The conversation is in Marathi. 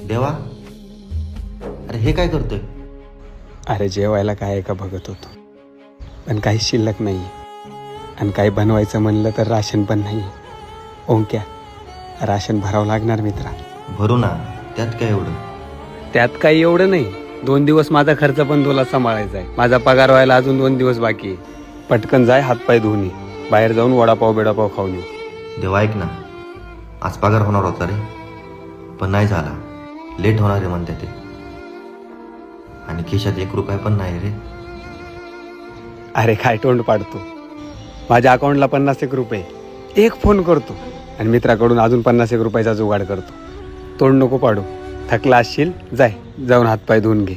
देवा, अरे हे काय करतोय? अरे जेवायला काय का बघत होतो, पण काही शिल्लक नाही आणि काही बनवायचं म्हणलं तर राशन पण नाही. ओंक्या, राशन भरावं लागणार मित्रा. भरू ना, त्यात काय एवढं? त्यात काही एवढं नाही. 2 दिवस माझा खर्च पण तुला सांभाळायचा आहे. माझा पगार व्हायला अजून 2 दिवस बाकी आहे. पटकन जाय, हातपाय धुवून ये. बाहेर जाऊन वडापाव बिडापाव खाऊन येऊ. देवा ऐक ना, आज पगार होणार होता रे, पण नाही झाला. लेट होणार रे म्हणते ते, आणि खिशात 1 रुपया पण नाही रे. अरे काय तोंड पाडतो, माझ्या अकाउंटला 50 रुपये. एक फोन करतो आणि मित्राकडून अजून 50 रुपयाचा जुगाड करतो. तोंड नको पाडू. थकला असशील, जाऊन हातपाय धुवून घे.